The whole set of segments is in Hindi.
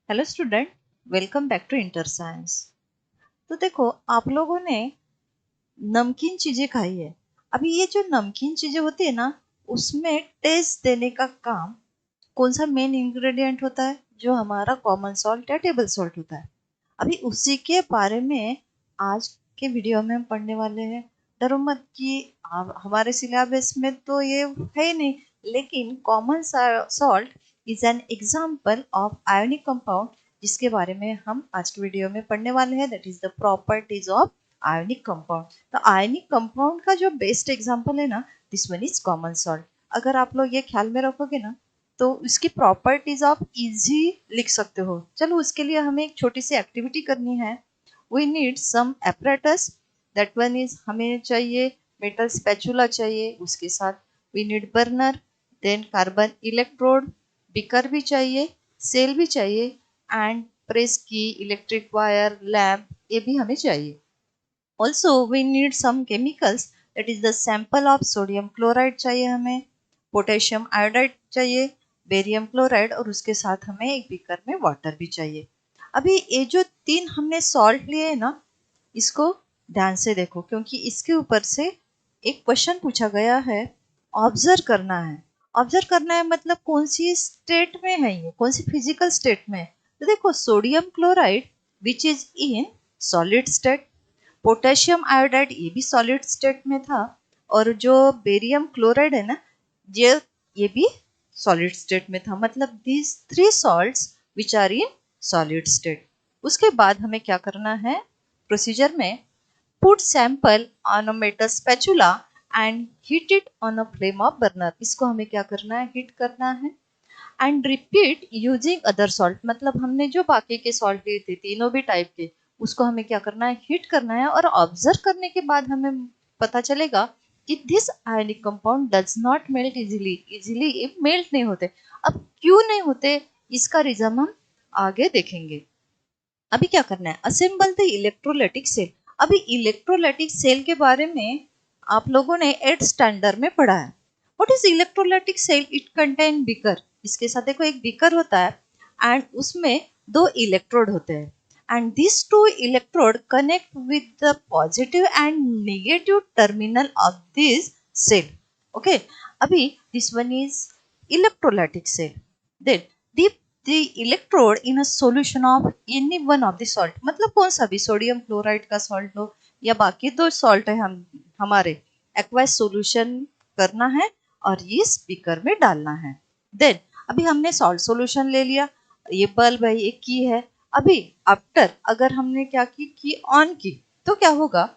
Hello student, welcome back to inter science. तो देखो, आप लोगों ने नमकीन चीजें खाई है। अभी ये जो नमकीन चीजें होती है ना, उसमें टेस्ट देने का काम कौन सा मेन इंग्रेडिएंट होता है? जो हमारा कॉमन सॉल्ट या टेबल सॉल्ट होता है। अभी उसी के बारे में आज के वीडियो में हम पढ़ने वाले हैं। डरो मत कि हमारे सिलेबस में तो ये है ही नहीं, लेकिन common salt is an example of ionic compound जिसके बारे में हम आज के वीडियो में पढ़ने वाले हैं। That is the properties of ionic compound. तो आयोनिक कंपाउंड का जो बेस्ट एग्जाम्पल है ना, this one is common salt. अगर आप लोग ये ख्याल में रखोगे ना, तो इसकी प्रॉपर्टीज आप इजी लिख सकते हो। चलो, उसके लिए हमें एक छोटी सी एक्टिविटी करनी है। We need some apparatus। That one is, हमें चाहिए मेटल स्पैचुला चाहिए, उसके साथ we need burner, then carbon electrode, beaker भी चाहिए, सेल भी चाहिए, and press key, electric wire, lamp, ये भी हमें चाहिए। Also we need some chemicals. That is the sample of sodium chloride चाहिए हमें, पोटेशियम आयोडाइड चाहिए, बेरियम क्लोराइड, और उसके साथ हमें एक बीकर में वाटर भी चाहिए। अभी ये जो तीन हमने सॉल्ट लिए हैं ना, इसको ध्यान से देखो, क्योंकि इसके ऊपर से एक क्वेश्चन पूछा गया है। ऑब्जर्व करना है। ऑब्जर्व करना है मतलब कौन सी स्टेट में है, ये कौन सी फिजिकल स्टेट में है। तो देखो, sodium chloride which is in solid state, potassium iodide ये भी सॉलिड स्टेट में था, और जो बेरियम क्लोराइड है ना, ये भी सॉलिड स्टेट में था। मतलब these three salts which are in solid state. उसके बाद हमें क्या करना है प्रोसीजर में? Put sample on a metal spatula and heat it on a flame of burner. इसको हमें क्या करना है? हीट करना है। And repeat using other salt, मतलब हमने जो बाकी के सॉल्ट लिए थे तीनों भी टाइप के, उसको हमें क्या करना है? हीट करना है। और ऑब्जर्व करने के बाद हमें पता चलेगा कि this ionic compound does not melt easily. Easily ये मेल्ट नहीं होते। अब क्यों नहीं होते, इसका रीजन हम आगे देखेंगे। अभी क्या करना है? Assemble the electrolytic cell. अभी इलेक्ट्रोलाइटिक सेल के बारे में आप लोगों ने 8th स्टैंडर्ड में पढ़ा है। What is electrolytic cell? It contain beaker. इसके साथ देखो, एक बीकर होता है एंड उसमें दो इलेक्ट्रोड होते हैं, and this two electrode connect with the positive and negative terminal of this cell. Okay, अभी this one is electrolytic cell. Then the electrode in a solution of any one of the salt, मतलब कौन सा भी, सोडियम क्लोराइड का सॉल्ट लो या बाकी दो सॉल्ट है, हम हमारे एक्वास सॉल्यूशन करना है और ये स्पीकर में डालना है। देन अभी हमने सॉल्ट सॉल्यूशन ले लिया, ये बल्ब है, ये की है। अभी आफ्टर अगर हमने क्या की ऑन की, तो क्या होगा?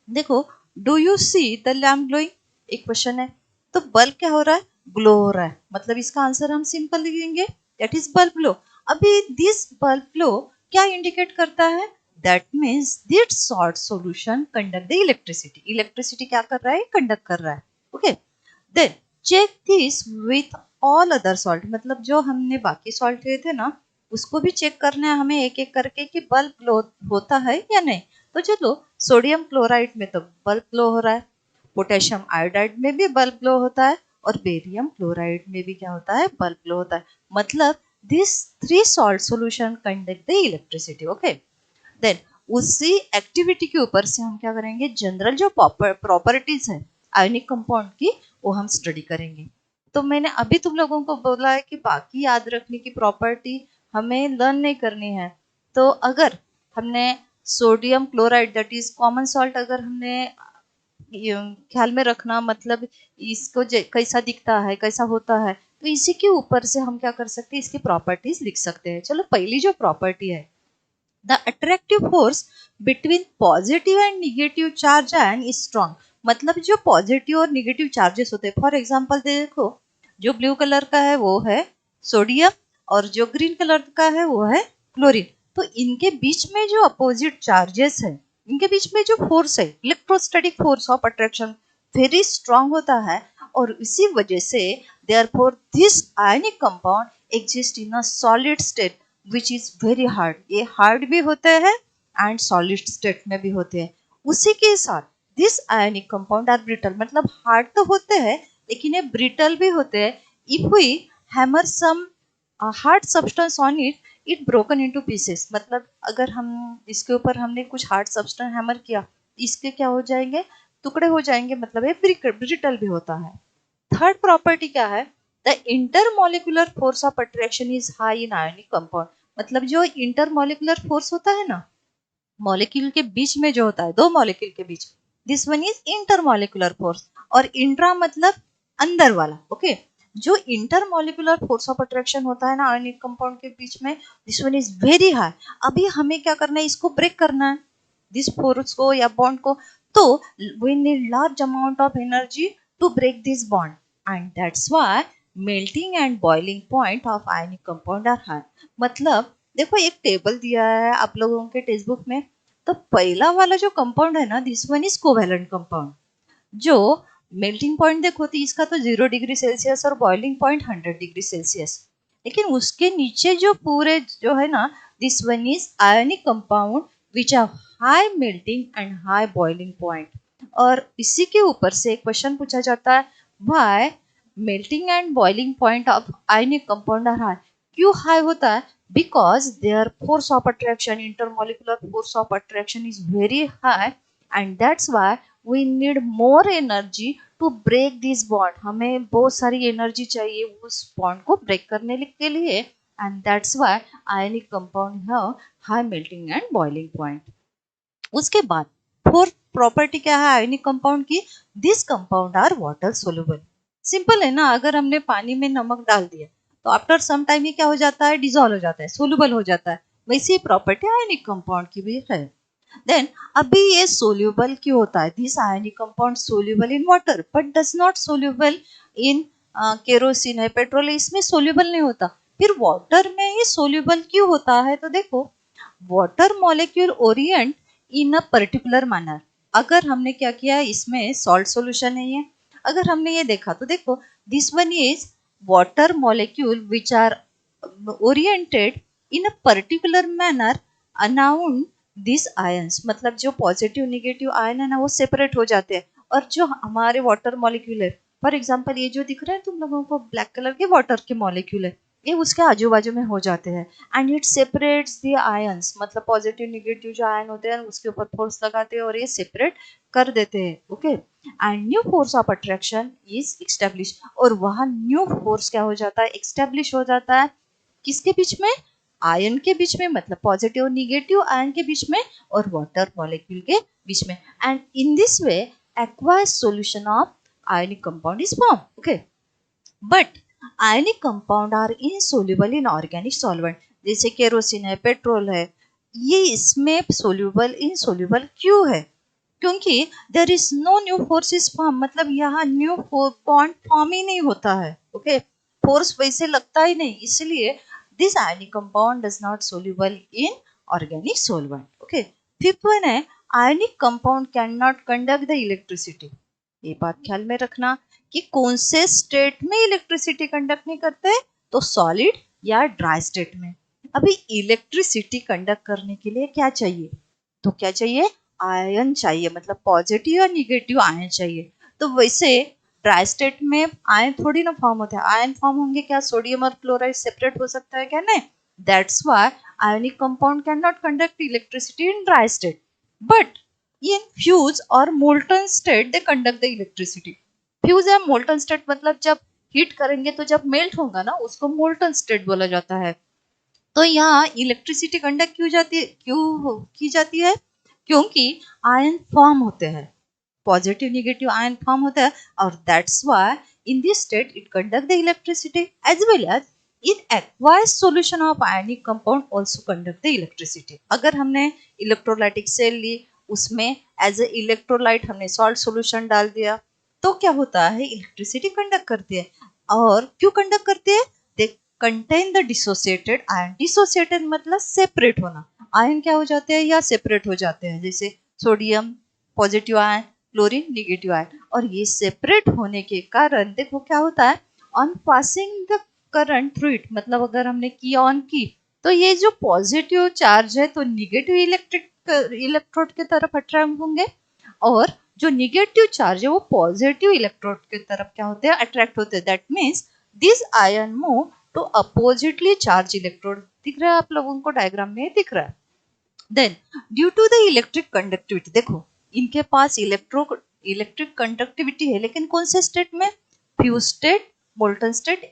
देखो, do you see the lamp glowing? एक क्वेश्चन है। तो बल्ब क्या हो रहा है? ग्लो हो रहा है। मतलब इसका आंसर हम सिंपल लिखेंगे, दैट इज बल्ब ग्लो। अभी दिस बल्ब ग्लो क्या इंडिकेट करता है? That means this salt solution conduct the electricity. Electricity क्या कर रहा है? कंडक्ट कर रहा है। Okay, then check this with all other salt, मतलब जो हमने बाकी सॉल्ट लिए थे ना, उसको भी चेक करना है हमें एक एक करके कि बल्ब ग्लो होता है या नहीं। तो चलो, सोडियम क्लोराइड में तो बल्ब ग्लो हो रहा है, पोटेशियम आयोडाइड में भी बल्ब ग्लो होता है, और बेरियम क्लोराइड में भी क्या होता है? बल्ब ग्लो होता है। मतलब this three salt solution conduct the electricity. Okay, then उसी एक्टिविटी के ऊपर से हम क्या करेंगे? जनरल जो प्रॉपर्टीज है आयोनिक कंपाउंड की, वो हम स्टडी करेंगे। तो मैंने अभी तुम लोगों को बोला है कि बाकी याद रखने की प्रॉपर्टी हमें लर्न नहीं करनी है। तो अगर हमने sodium chloride that is common salt, अगर हमने ख्याल में रखना, मतलब इसको कैसा दिखता है, कैसा होता है, तो इसी के ऊपर से हम क्या कर सकते हैं? इसकी प्रॉपर्टीज लिख सकते हैं। चलो, पहली जो प्रॉपर्टी है, the attractive force between positive and negative charge ion is strong. मतलब जो पॉजिटिव और निगेटिव चार्जेस होते हैं, फॉर एग्जांपल देखो, जो ब्लू कलर का है वो है सोडियम, और जो ग्रीन कलर का है वो है क्लोरीन। तो इनके बीच में जो अपोजिट चार्जेस है, इनके बीच में जो फोर्स है, electrostatic force of attraction very strong होता है। और इसी वजह से therefore this ionic compound exist in a solid state which is very hard. ये हार्ड भी होते हैं एंड सॉलिड स्टेट में भी होते हैं। उसी के साथ this ionic compound are brittle, मतलब हार्ड तो होते हैं लेकिन ये ब्रिटल भी होते हैं। If we hammer some hard substance on it, it broken into pieces. मतलब अगर हम इसके ऊपर हमने कुछ हार्ड सब्सटेंस हैमर किया, इसके क्या हो जाएंगे, टुकड़े हो जाएंगे, मतलब ये ब्रिटल भी होता है। थर्ड प्रॉपर्टी क्या है, the intermolecular force of attraction is high in ionic compound. मतलब जो इंटरमोलिकुलर फोर्स होता है ना, मॉलिक्यूल के बीच में जो होता है, दो मॉलिक्यूल के बीच, this one is intermolecular force. और इंट्रा मतलब अंदर वाला, ओके। जो इंटरमोलिकुलर फोर्स ऑफ अट्रैक्शन होता है ना आयोनिक कंपाउंड के बीच में, this one is very high. अभी हमें क्या करना है, इसको ब्रेक करना है, दिस फोर्स को या बॉन्ड को। तो we need large amount of energy to break this bond, and that's why melting and boiling point of ionic compound are high. मतलब देखो एक टेबल दिया है आप लोगों के टेक्स्ट बुक में, तो पहला वाला जो कंपाउंड है ना, this one is covalent compound. जो मेल्टिंग पॉइंट देखो तो इसका तो 0 डिग्री सेल्सियस और बॉइलिंग पॉइंट 100 डिग्री सेल्सियस। लेकिन उसके नीचे जो पूरे जो है ना, this one is ionic compound which are high melting and high boiling point. और इसी के ऊपर से एक क्वेश्चन पूछा जाता है, why melting and boiling point of ionic compound are high. क्यों हाई होता है, because their force of attraction, intermolecular force of attraction is very high, and that's why we need more energy to break this bond। हमें बहुत सारी एनर्जी चाहिए उस बॉन्ड को ब्रेक करने के लिए, and that's why ionic compound have high melting and boiling point। उसके बाद फोर्थ प्रॉपर्टी क्या है आयोनिक कंपाउंड की, this compound are water soluble. Simple है ना, अगर हमने पानी में नमक डाल दिया तो आफ्टर सम टाइम ये क्या हो जाता है, डिजोल्व हो जाता है, सोल्यूबल हो जाता है। वैसी प्रॉपर्टी आयोनिक कंपाउंड की भी है। देन अभी ये सोल्यूबल क्यों होता है, this ionic compound soluble in water but does not soluble in kerosene है, पेट्रोल है, इसमें सोल्यूबल नहीं होता। फिर वाटर में ये सोल्यूबल क्यों होता है, तो देखो water molecule Orient in a particular manner. अगर हमने क्या किया, इसमें सॉल्ट सॉल्यूशन है ये, अगर हमने ये देखा तो देखो this one is water molecule which are oriented in a particular manner around this ions. मतलब जो पॉजिटिव निगेटिव आयन है ना, वो सेपरेट हो जाते हैं। और जो हमारे वाटर मॉलिक्यूल है, फॉर एग्जांपल ये जो दिख रहा है तुम लोगों को ब्लैक कलर के वाटर के मॉलिक्यूल है, ये उसके आजू बाजू में हो जाते हैं, and it separates the ions. मतलब पॉजिटिव निगेटिव जो आयन होते हैं उसके ऊपर फोर्स लगाते हैं और ये सेपरेट कर देते हैं, okay. And new force of attraction is establish. और वहां न्यू फोर्स क्या हो जाता है, एक्स्टेब्लिश हो जाता है, किसके बीच में, आयन के बीच में, मतलब पॉजिटिव और निगेटिव आयन के बीच में, और वाटर मॉलिक्यूल के बीच में। And in this way aqueous solution of ionic compound is formed, okay। but ionic compound are insoluble in organic solvent। जैसे केरोसिन है, पेट्रोल है, ये इसमें सोल्यूबल इनसोल्यूबल क्यों है, क्योंकि there is no new force is form. मतलब यहाँ न्यू बॉन्ड फॉर्म ही नहीं होता है, ओके, फोर्स वैसे लगता ही नहीं, इसलिए this ionic compound does not soluble in organic solvent, okay. Fifth one है ionic compound can not conduct the electricity. ये बात ख्याल में रखना कि कौन से स्टेट में इलेक्ट्रिसिटी कंडक्ट नहीं करते, तो सॉलिड या ड्राई स्टेट में। अभी इलेक्ट्रिसिटी कंडक्ट करने के लिए क्या चाहिए, तो क्या चाहिए, आयन चाहिए, मतलब पॉजिटिव और निगेटिव आयन चाहिए। तो वैसे ड्राई स्टेट में आयन थोड़ी ना फॉर्म होता है, आयन फॉर्म होंगे क्या, सोडियम और क्लोराइड सेपरेट हो सकता है क्या, नहीं। That's why ionic compound can not conduct electricity in dry state, but in fuse और molten state they conduct the electricity. Fuse या मोल्टन स्टेट मतलब जब हीट करेंगे तो जब मेल्ट होगा ना, उसको मोल्टन स्टेट बोला जाता है। तो यहाँ इलेक्ट्रिसिटी कंडक्ट क्यों की जाती है, क्योंकि आयन फॉर्म होते हैं, पॉजिटिव निगेटिव आयन फॉर्म होता है, और that's why in this state it conduct the electricity as well as in एक्वायर्ड solution of ionic compound also conduct the electricity. अगर हमने इलेक्ट्रोलाइटिक सेल ली, उसमें एज ए इलेक्ट्रोलाइट हमने सॉल्ट सॉल्यूशन डाल दिया, तो क्या होता है, इलेक्ट्रिसिटी कंडक्ट करती है। और क्यों कंडक्ट करती है, they contain the dissociated ion. Dissociated मतलब सेपरेट होना, आयन क्या हो जाते हैं या सेपरेट हो जाते हैं, जैसे sodium positive ion, chlorine negative ion. और ये सेपरेट होने के कारण देखो क्या होता है, on passing the current through it, मतलब अगर हमने की ऑन की तो ये जो पॉजिटिव चार्ज है तो निगेटिव इलेक्ट्रोड की तरफ अट्रैक्ट होंगे, और जो निगेटिव चार्ज है वो पॉजिटिव इलेक्ट्रोड की तरफ क्या होते हैं, अट्रैक्ट होते हैं। That means this ion move to oppositely charge electrode. दिख रहा है आप लोगों को, डायग्राम में दिख रहा है। Then due to the electric conductivity, देखो इनके पास इलेक्ट्रिक कंडक्टिविटी है, लेकिन कौन से स्टेट में? Fuse state, molten state,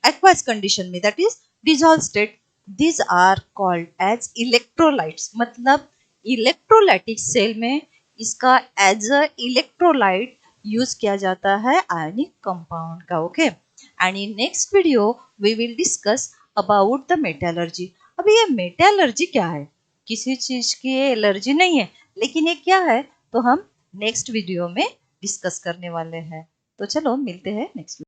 aqueous condition में, that is dissolve state. These are called as electrolytes. मतलब इलेक्ट्रोलाइटिक सेल में इसका एज अ इलेक्ट्रोलाइट यूज किया जाता है आयनिक कंपाउंड का। Okay, and in next video we will discuss about the metallurgy. अभी ये मेटलर्जी क्या है? किसी चीज की एलर्जी नहीं है, लेकिन ये क्या है तो हम नेक्स्ट वीडियो में डिस्कस करने वाले हैं। तो चलो मिलते हैं नेक्स्ट।